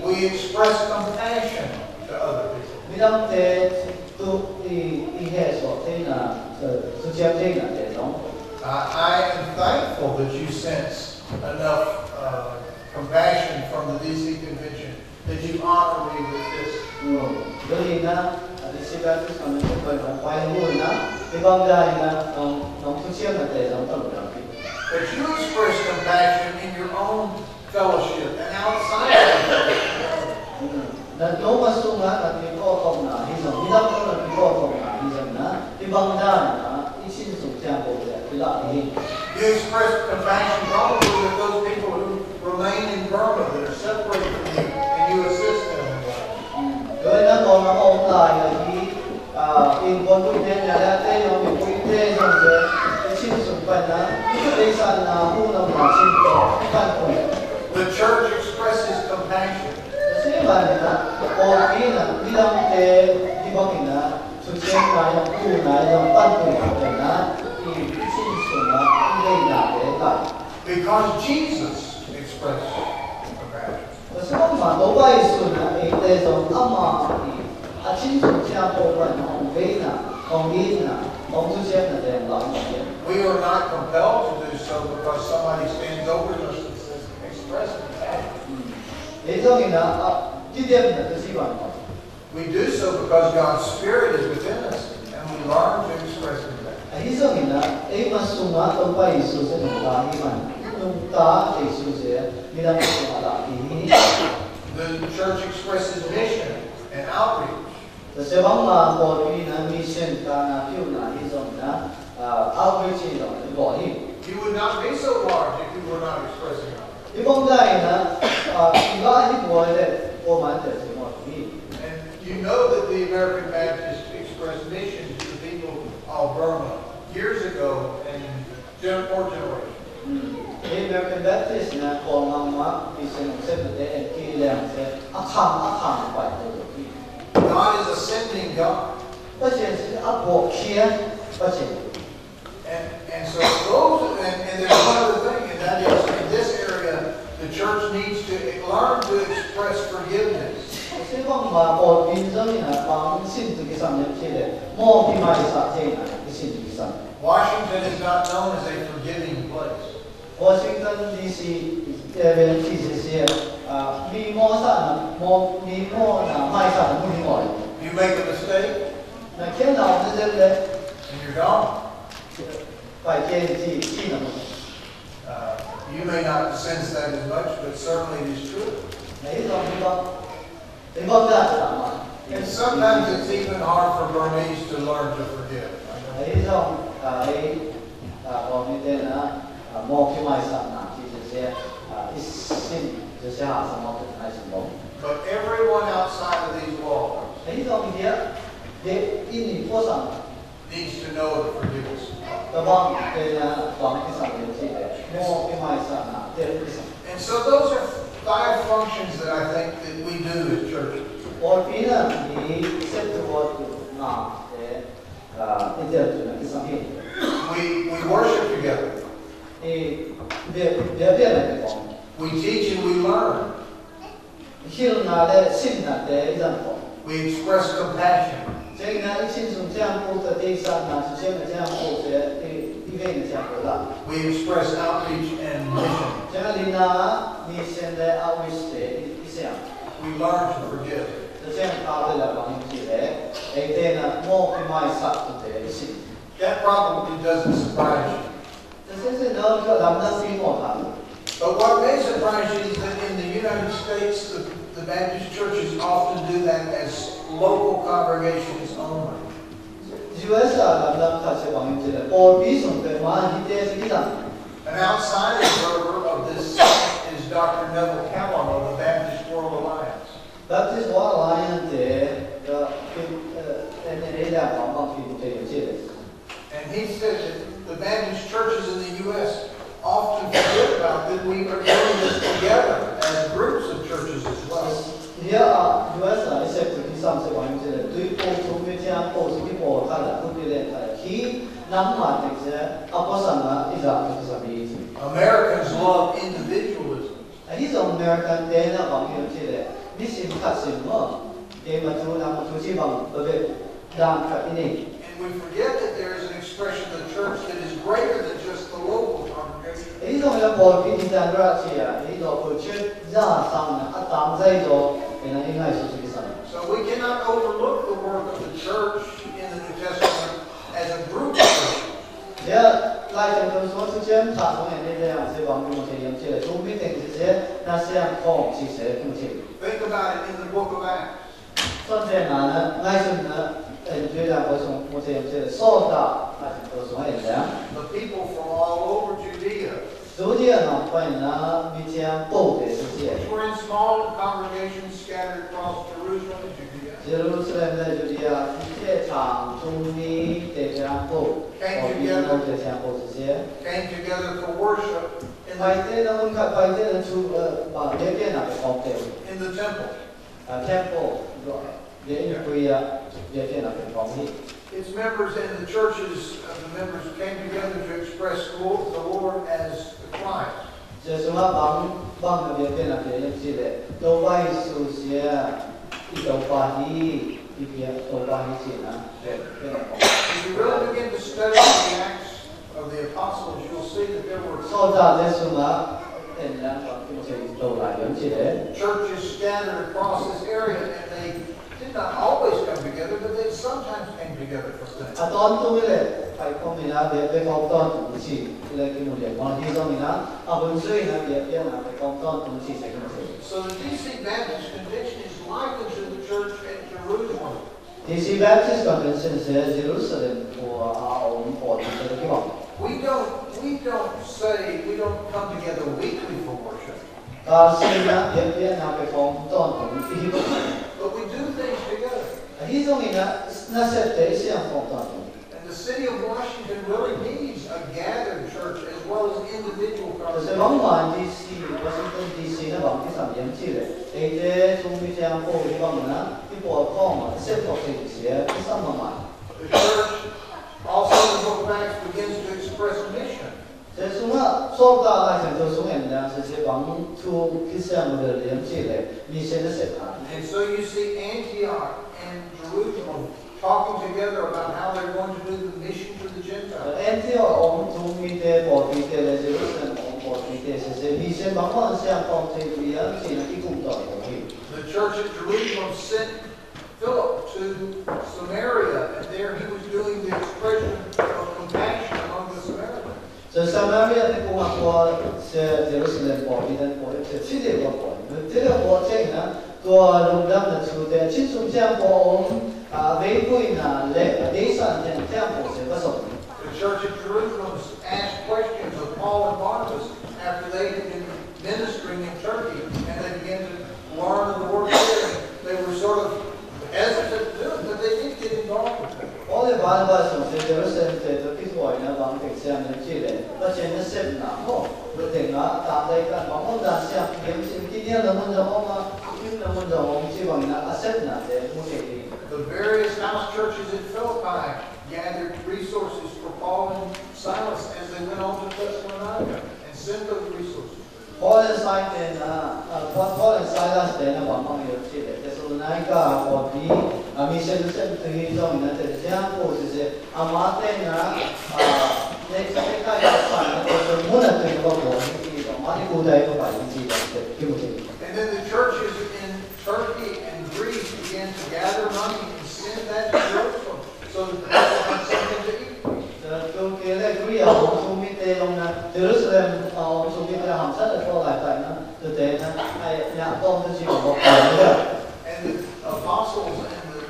We express compassion to other people. I am thankful that you sense enough compassion from the DC convention that you honor me with this. But you express compassion in your own fellowship and outside of You express compassion probably with those people who remain in Burma that are separated from you, and you assist them in that. The church expresses compassion. Because Jesus expressed compassion. We are not compelled to do so because somebody stands over us and says, express compassion. We do so because God's Spirit is within us and we learn to express compassion. The church expresses mission and outreach. You would not be so large if you were not expressing outreach. And you know that the American Baptists expressed mission to the people of Burma years ago and 4 generations. God is a sending God. And so those, and there's one other thing, and that is in this area, the church needs to learn to express forgiveness. Washington is not known as a forgiving place. Washington D.C. You make a mistake, and you're gone. You may not sense that as much, but certainly it is true. And sometimes it's even hard for Burmese to learn to forgive. But everyone outside of these walls needs to know the forgiveness. And so those are 5 functions that I think that we do as churches. We worship together. We teach and we learn. We express compassion. We express outreach and mission. We learn to forgive. That probably doesn't surprise you. But what may surprise you is that in the United States, the Baptist churches often do that as local congregations only. An outside observer of this is Dr. Neville Callum of the Baptist World Alliance. And he said that the Baptist churches in the U.S. often forget about that we are doing this together as groups of churches as well. Americans love individualism. And He don't American day na bang yung sila. This is custom mo. Kaya matulang Tuiphum babe dam ka ini. And we forget that there is an expression of the church that is greater than just the local congregation. He don't have Pawlpi di Sandra siya. He don't put ra sang na at tam zai do ina ingay sa Sizang. So we cannot overlook the work of the church in the New Testament as a group of Christians. Yeah, like the first one, Jim, Tom, and then I say, "Well, we want to say, so we think this is not saying home." She said, Think about it in the book of Acts. Something on nice and Judah was on what they said, so that I think was one of them. The people from all over Judea, Judea, not when we can both this which were in small congregations scattered across Jerusalem and Judea, Jerusalem, Judea, Judea, Juni, they can both. came together for worship in the temple. Its members and the churches of the members came together to express the Lord as the Christ. If you really begin to study the Acts of the Apostles, you'll see that there were churches scattered across this area, and they did not always come together, but they sometimes came together for things. So the DC Baptist Convention is likened to the church at Jerusalem. DC Baptist Convention says Jerusalem for our own important. We don't come together weekly for worship. But we do things together. And the city of Washington really needs a gathered church as well as individual congregations. The church also in the book of Acts begins to express mission. And so you see Antioch and Jerusalem talking together about how they're going to do the mission to the Gentiles. The church at Jerusalem sent Philip to Samaria, and there he was doing the expression of compassion among the Samaritans. So Samaria thì cũng có Jerusalem bỏ đi đến bỏ thì chỉ để bỏ thế là bỏ trên là của đồng đam là chủ đề chính chúng ta bỏ về quê là lệ để sản nhân ta bỏ sẽ có sống. The church at Jerusalem asked questions of Paul and Barnabas after they had been ministering in Turkey, and they began to learn the word there. They were sort of hesitant to do it, but they did get involved with it. All the Barnabas from Jerusalem to cái gọi là bằng cái xem những chi lệ, và trên nó xem nào không, rồi thì nó tạo ra cái bằng món đàn xem những cái gì là món đồ mà những là món đồ chỉ bằng là xếp nào để mua cái gì. The various house churches in Philippi gathered resources for Paul and Silas as they went on to Thessalonica and sent those resources. Paul and Silas then about money of Chile. Thessalonica or the mission sent to his own that the example is a Martin next time the monetary and then the churches in Turkey and Greece began to gather money and send that to Jerusalem so that the people had something to eat. And the apostles and the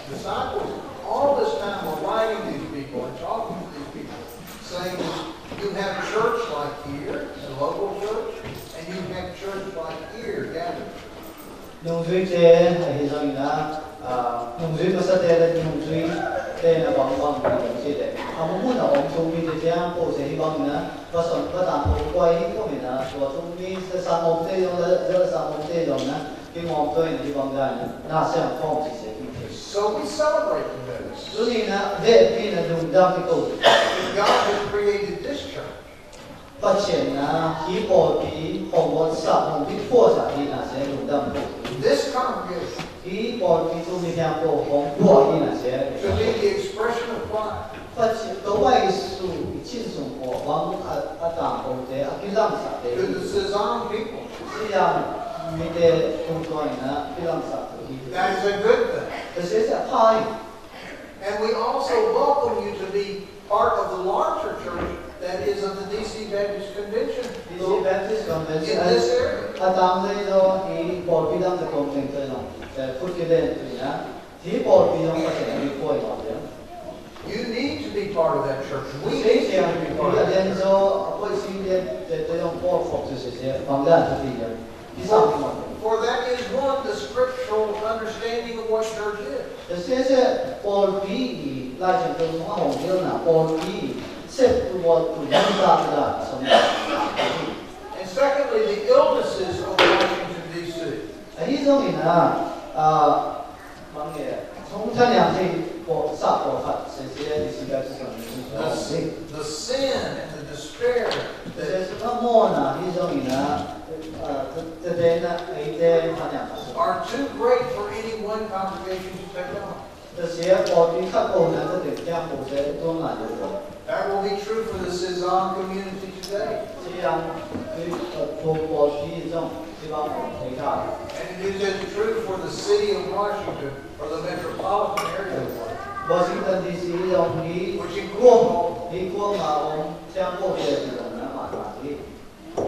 disciples all this time were writing these people and talking to these people, saying that you have church like here, a local church, and you have church like here, gathered. Nung duy chế thì rồi là nung duy có sát thế là nung duy tên là bằng bằng đồng chế đấy. Muốn là ông chúng mình thì theo bộ sẽ bằng nữa và sản các bạn cũng quay của mình là của chúng mình sẽ sang ông tây rồi là sang ông tây rồi nữa cái ngọc tôi thì bằng ra nữa là sẽ không chỉ sẽ kinh tế. So we celebrate this. Cho nên là để khi là dùng đam cái câu. God has created this church. 发现呢，希伯比红我杀红比破杀比那些路灯不。This congregation 希伯比中的天过红破比那些。should be the expression of pride. 发现都外属亲属我往当红的比浪杀的。 To the Sizang people, 这样没得工作呢，比浪杀的。 that is a good thing. 这些是好。 And we also welcome you to be part of the larger church that is of the DC Baptist Convention DC Baptist in Convention. this area. Atang ito i Pawlpi lang sa convention no. Put you there to ya. Di Pawlpi yung kasi ni po ito ya. You need to be part of that church. We need you to be part of that church. So ako si ito yung Paul Fox siya. Panglan sa tiyan. Isang mo. For that is one the scriptural understanding of what church is. Kasi Pawlpi la jang to mga hong na Pawlpi set to what to nanda sa And secondly, the illnesses of Washington, D.C. Ay isang ina mga 총찬양의 사고가 세세에 디시가 The sin and the despair that 그래서 뭐나 이종이나 그때나 이때 하냐 are too great for any one congregation to take on. 그래서 어디 갖고 오는 데 그냥 보세 돈 아니고 That will be true for the Sizang community today. 그냥 그 보시 좀 지방 대가 And it is as true for the city of Washington or the metropolitan area of Washington. Washington D.C. 영리 Which includes 이고마온 장고에서는 많이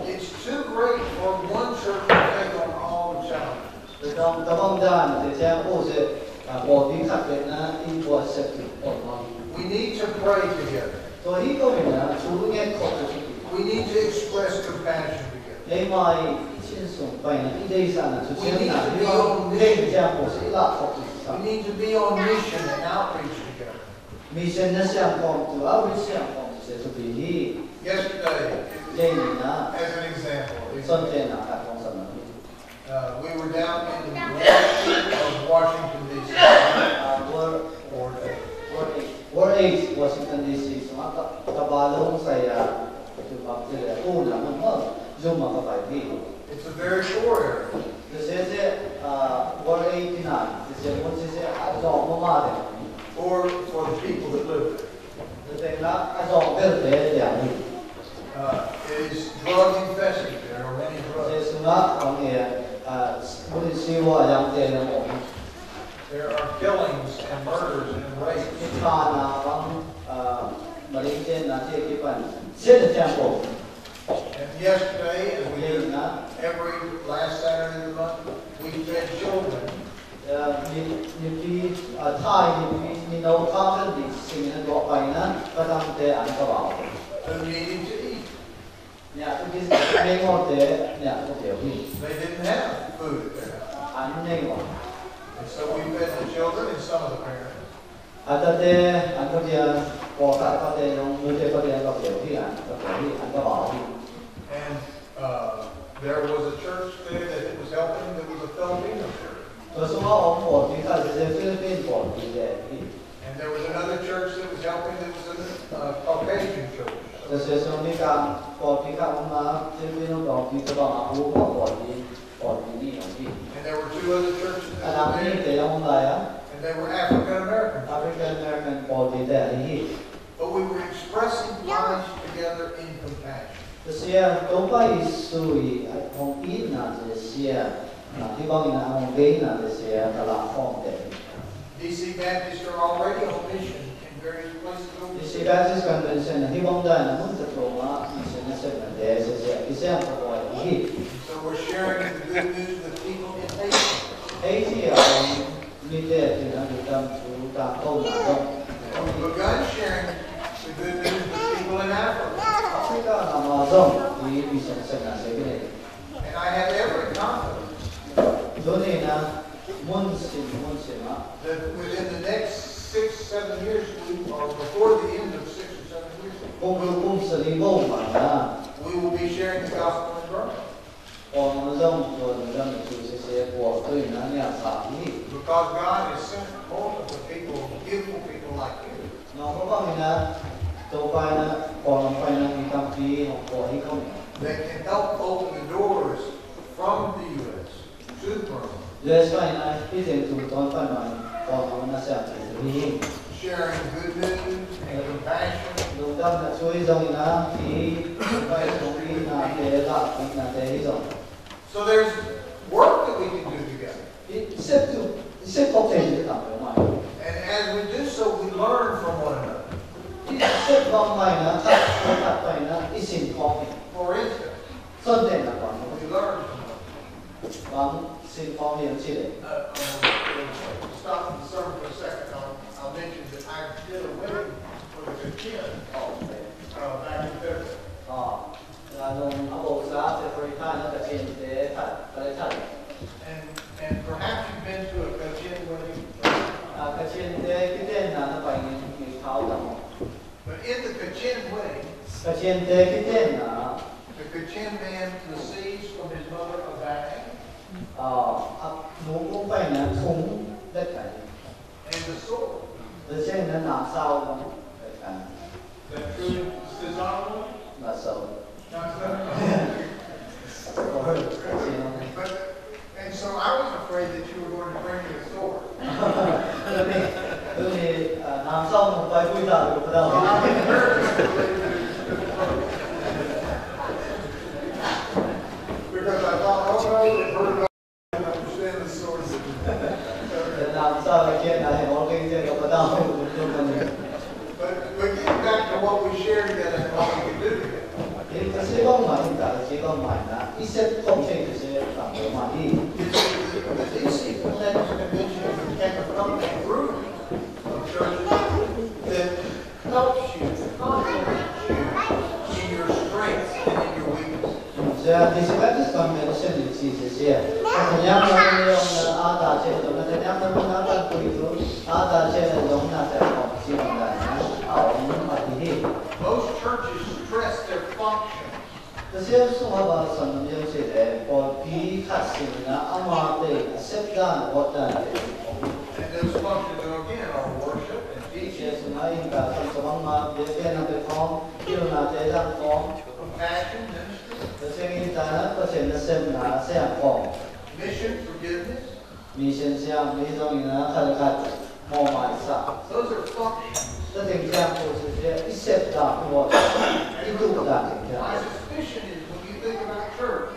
it's too great for one church to take on all the challenges. 그다음 더방단 대장고에 어디 갖게나 이보았을 We need to pray together. 또 이거는 주중에 We need to express compassion together. 내 마이 친송 바이는 이대이사는 주제나 이거 대장고에라 We need to be on mission and outreach together. 미션은 시험공부 아우리시험공부에서 비리 Yesterday, 제이나 as an example, 선제나 같은 we were down in of Washington, D.C. World 8 Washington D.C. So kabalong saya bakterya una mo zuma kapay It's a very poor area. Kasi World 8 na kasi mo kasi aso mo mate For the people that live there. kasi na aso verde ya It is drug infested. There are many drugs. kasi suna ang muli siwa yang tena mo There are killings and murders and rapes. itana ang malinchen na sikipan sila tempo And yesterday, as we do na every last Saturday of the month, we fed children. Ni Thai ni nấu cơm thì xin nó gọi bài nó có tâm thế ăn có bảo Who needed to eat. nhà tôi biết mấy ngón thế nhà có tiểu gì They didn't have food at their house. ăn nhanh quá And so we fed the children and some of the parents. ở đây ăn có gì có cả có thể dùng người thế có thể có tiểu gì ăn có bảo And there was a church there that it was helping that was a Filipino church. tôi số ông một thì ta sẽ Philippines một thì để And there was another church that was helping that was a Caucasian church. tôi sẽ xuống đi cả một thì cả ông mà Philippines đó thì tôi bảo aku một thì đi And there were two other churches anh that làm were gì there. để ông lại á And they were African American. African American một thì để đi But we were expressing life together in compassion. Kasi kung pa isui at kung ina siya di ba ang gain na siya talakong din. DC Baptists are already on mission in various places over the Si Baptist Convention na di ba na munta to ma mission na siya siya ko ay So we're sharing the good news with people in Haiti. Haiti ang mite na dutang tuta ko na do. We've begun sharing the good news with people in Africa. Africa na mazong di mission na siya. And I have every confidence Doon na munsin ma. that within the next 6-7 years, or before the end of 6 or 7 years, Kung sa libo man we will be sharing the gospel in Burma. Because God has sent multiple people, beautiful people like you. that can help open the doors from the U.S. to Burma. Sharing good news and compassion. So there's work that we can do together. And as we do so, we learn from one another. For instance, we learn from stop the sermon for a second. I'll mention that I did a wedding for the Kachin back in February. And perhaps you've been to a Kachin wedding. But in the Kachin wedding, the Kachin man receives from his mother a bag and a sword. Is that true in Sizang? Not so. And so I was afraid that you were going to bring me a sword. Because I thought, oh no, they've heard about it, I understand the sword. But getting back to what we shared together and what we can do together. The DC Convention became a company group of churches that helps you, complements you in your strengths and in your weaknesses. Most churches stress their function. And those functions again are worship and teaching, compassion, ministry, mission, forgiveness. Those are functions. My suspicion is when you think about church,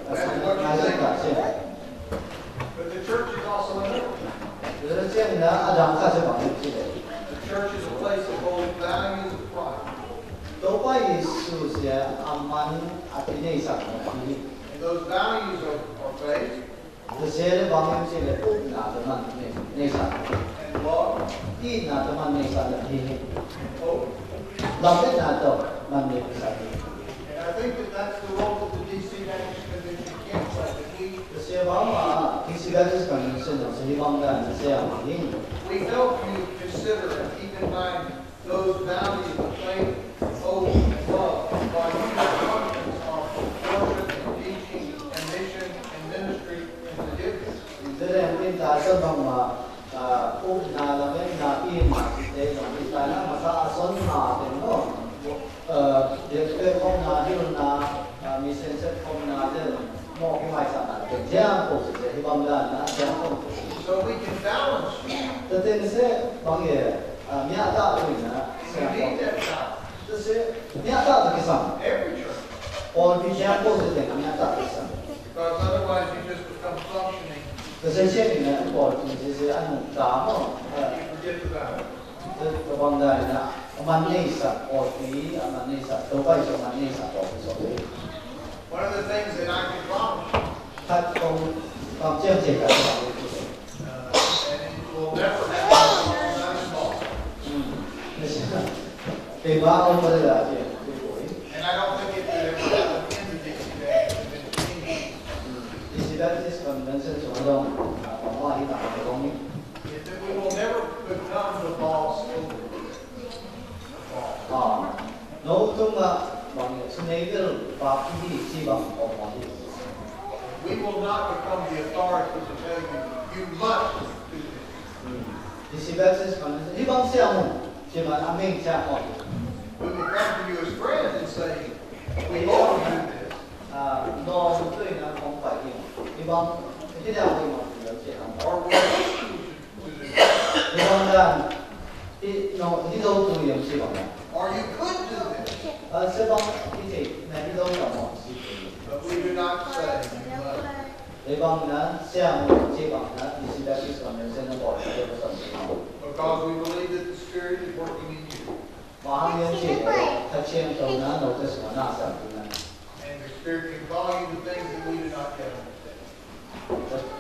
that's what you think. But the church is also another. The church is a place of holding values of pride. And those values are faith and love and hope. And I think that that's the role that the DC Baptist Convention can play. We help you consider and keep in mind those values of faith, hope, and love while your functions are worship and teaching and mission and ministry and forgiveness. So we can balance you. We need that balance. Every church. Because otherwise you just become functioning. You forget the value. One of the things that I can promise you, and it will never happen on small. And I don't think it will ever happen in the DC Baptist Convention. Is that we will never become the boss over we will not become the authority to tell you, you must do this. chỉ mà anh mình cha mọi We can come to you as friends and say, we all do this. nó tôi là không phải gì thì bằng cái điều gì mà nó sẽ không Or we want you to do this. thì bằng là nó đi đâu tôi làm gì bằng Or you could do this. sẽ bằng cái gì này đi đâu là mọi gì But we do not say you must. thì bằng là sẽ một chỉ bằng là đi xin đại sứ mình sẽ nó bỏ cái đó rồi Because we believe that the Spirit is working in you. mà anh em chỉ thật chuyện tôi nó đâu có sự nào sản phẩm And the Spirit can call you to things that we do not yet understand.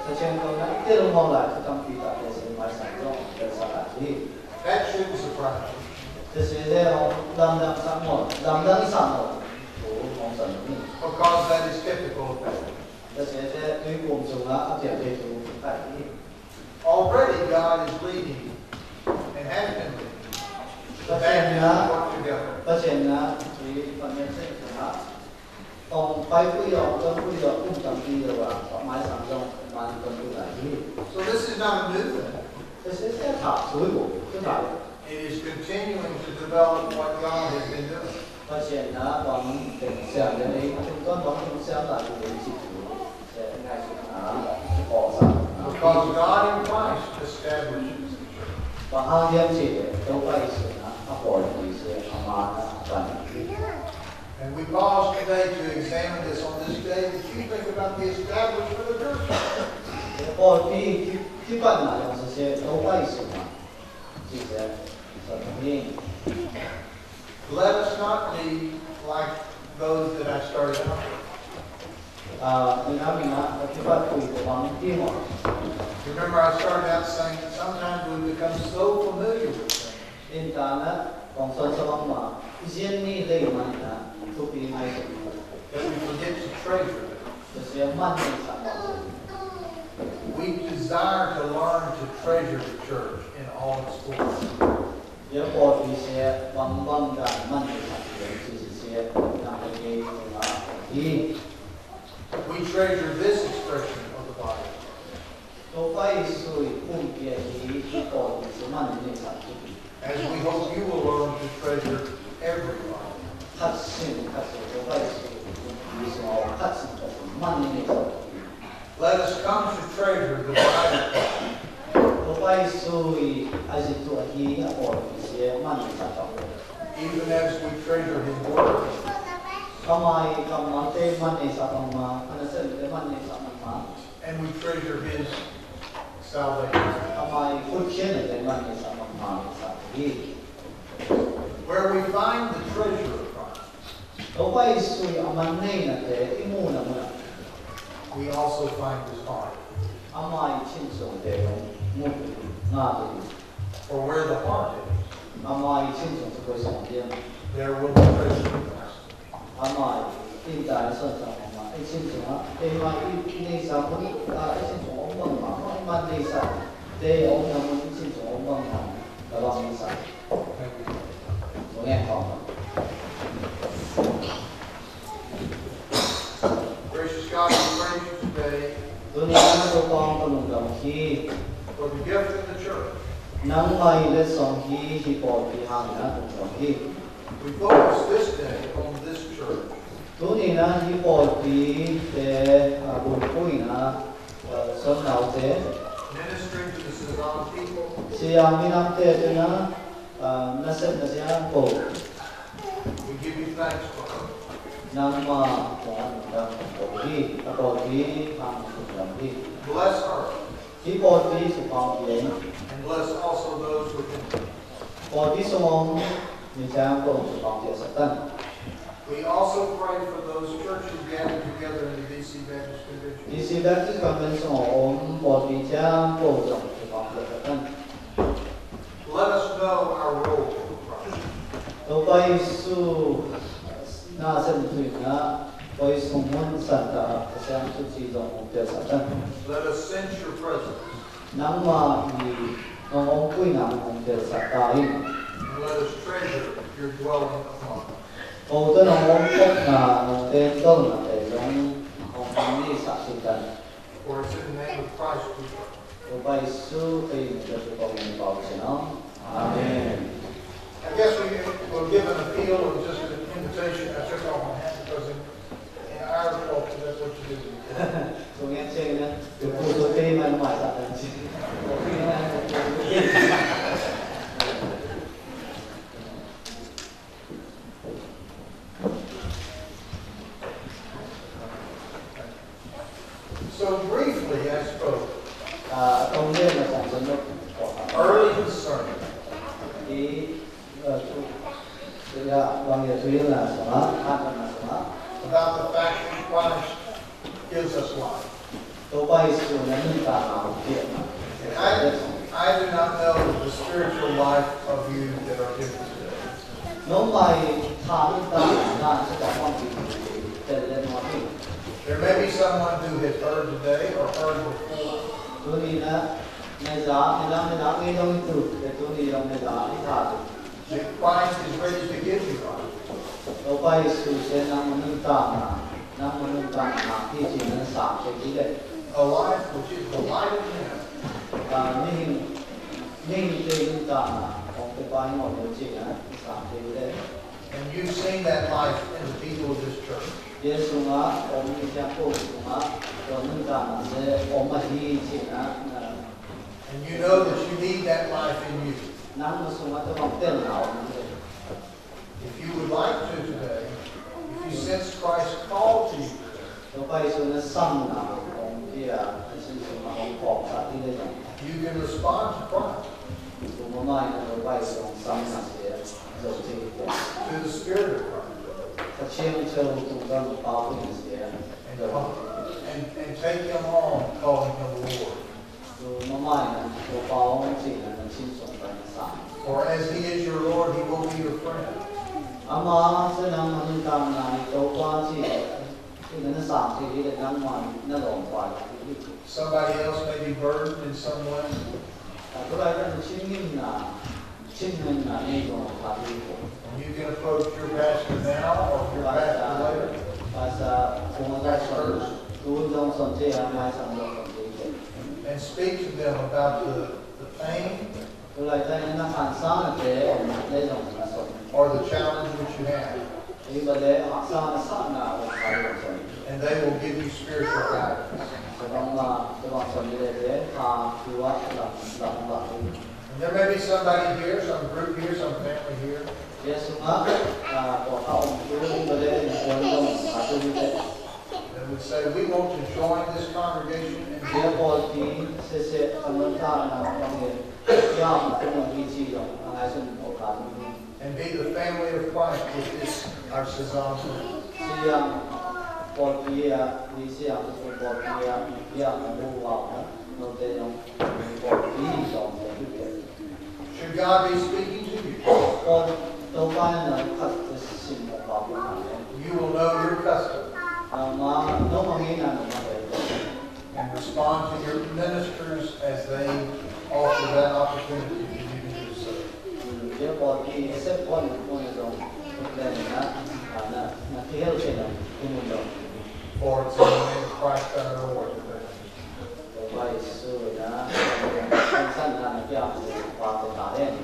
thật chuyện tôi nó ít lúc mau lại thì trong khi ta sẽ phải sản dụng để sản phẩm gì That shouldn't surprise you. thế sẽ làm sản phẩm của công sản phẩm Because that is typical of that. thế sẽ đối cùng dùng là áp dụng để chúng phải Already God is leading and has been leading. The band to work together. phát triển là thì phần nhân sinh của nó còn phải quy định cũng cần đi được và có máy sản dụng mà cần đi lại gì So this is not a new thing. thế sẽ thảo suối của cái phải It is continuing to develop what God has been doing. phát triển là bằng tình trạng đến đấy chúng con có những xem lại của chỉ chủ sẽ ngay sự bỏ ra Because God in Christ establishes the church. và hai em chỉ đâu phải sự nó bỏ thì sẽ mà toàn And we pause today to examine this on this day that you think about the establishment of the church. Pawlpi khi bạn là làm sẽ đâu phải sự mà chỉ sẽ thành hình Let us not be like those that I started out with. mình khi bạn quỳ của bằng tim mà Remember, I started out saying that sometimes we become so familiar with things nên ta nó còn soi sa bằng mà riêng ni đây mà là thu phí ngay sự that we forget to treasure them. sẽ mang đến sản phẩm We desire to learn to treasure the church in all its forms. nếu Pawlpi sẽ bằng cả mang đến sản phẩm thì sẽ làm cái mà đi We treasure this expression of the Bible. đâu phải sự cùng kia thì Pawlpi sẽ mang đến sản phẩm As we hope you will learn to treasure every Bible. thật sự đâu phải sự cùng sự thật sự mang đến sản phẩm Let us come to treasure the Bible. đâu phải sự ai chỉ tu hi Pawlpi sẽ mang đến sản phẩm Even as we treasure His Word. Kamai kamate mane sapama anasel mane sapama And we treasure His salvation. kamai futshen de mane sapama sabi Where we find the treasure of Christ, đâu phải sui amane na te imu na muna we also find His heart. amai chinso de mu na de For where the heart is, amai chinso ko song dia there will be treasure in Christ. amai tin ta son sa ma ai chinso ha e ma i ni sa mu ai chinso ong bang ma ma ni sa de ong na mu chinso ong bang ma da bang ni sa Thank you. nghe không Gracious God, we praise you today tôi nghĩ là tôi con lùng đồng khi for the gift in the church. nắng mây lên sông khi bỏ thì hàng đã lùng đồng khi We focus this day on this church. tôi nghĩ là khi bỏ thì để buồn vui là sống nào thế Ministering to the Sizang people, si mình làm thế cho nó sẽ bổ we give you thanks for it. nắng mà có đồng bỏ thì hàng lùng đồng khi Bless her khi bỏ thì sự phong kiến and bless also those within her. bỏ thì sống mình sẽ có sự phong kiến sạch tân We also pray for those churches gathered together in the DC Baptist Convention. DC Baptist Convention ôm bỏ thì sẽ bổ rộng sự phong kiến sạch tân Let us know our role in Christ. đâu phải sự na sen tui na phải sung môn sản ta sẽ sự chỉ dòng một điều sạch tân Let us sense your presence nắng mà thì nó ông quy nắng một điều sạch ta in and let us treasure your dwelling among us. cầu tới nó ông tốt là tên tốt là để giống ông đi sạch sự tân For it's in the name of Christ we pray. đâu phải sự thì mình sẽ có mình bảo cho nó Amen So briefly, I spoke. Ông biết là sản xuất Early in the sermon. Ý bằng nghĩa thúy là hát là About the fact that Christ gives us life. tôi bay sự là nâng cả nào kiện And I do not know the spiritual life of you that are here today. nó mày thả nâng cả là sẽ có quan điểm để lên nói chuyện There may be someone who has heard today or heard before. tôi đi là ngày giá nghe đông từ để tôi đi trong ngày giá đi thả That Christ is ready to give you life. tôi bay sự sẽ nâng cả khi chỉ nên sản sẽ kỹ lệ A life which is the light of Him. và nên nâng cảของcái bay ngồi đối chỉ là sản sẽ kỹ lệ And you've seen that life in the people of this church. Yesu nga om ni cha ko nga to nung ka na se om ma hi chi na And you know that you need that life in you. nang mo sung ta bang tel na om If you would like to today, if you sense Christ call to you, to pai su na sam na om dia sin su ma om ko sa ti le you can respond to Christ, to mo mai na to pai su sam na se zo ti to the Spirit of Christ, ta chen cheu tu ga pa ko ni se and take Him on, calling Him Lord. to mo mai na to pa om chi na sin song ba sa For as He is your Lord, He will be your friend. ama se nang ma nung ka na to pa chi thì nó giảm thì đi được năm ngoài nó lỏng ngoài Somebody else may be burdened in some way. tôi lại đang chính mình là đi vào pháp lý And you can approach your pastor now or your pastor later. và sa cùng với sự đối trong sân chơi mai sang trong sân chơi And speak to them about the pain tôi lại thấy nó phản sáng là thế lấy dòng là sân or the challenge which you have. thì bây giờ họ sang là phải được sân And they will give you spiritual guidance. cái bọn sân như thế cứu là And there may be somebody here, some group here, some family here, Yesu của ông cứu bây giờ quân đông tôi như thế that would say, we want to join this congregation Dia and Pawlpi sẽ sementara panggil yang menguji dong, mengasun okat. and be the family of Christ with this, our Sizang group. Siang Pawlpi di siang itu Pawlpi yang membawa nanti yang Pawlpi dong juga. Should God be speaking to you, Pawlpi nak kat kesim Pawlpi. you will know your custom No mengingat nama and respond to your ministers as they offer that opportunity for you to do so. Dia Pawlpi sẽ có những dong dan na kehel sila dong. For it's in the name of Christ our Lord. Baik, sudah. Insan dan biar kita pakai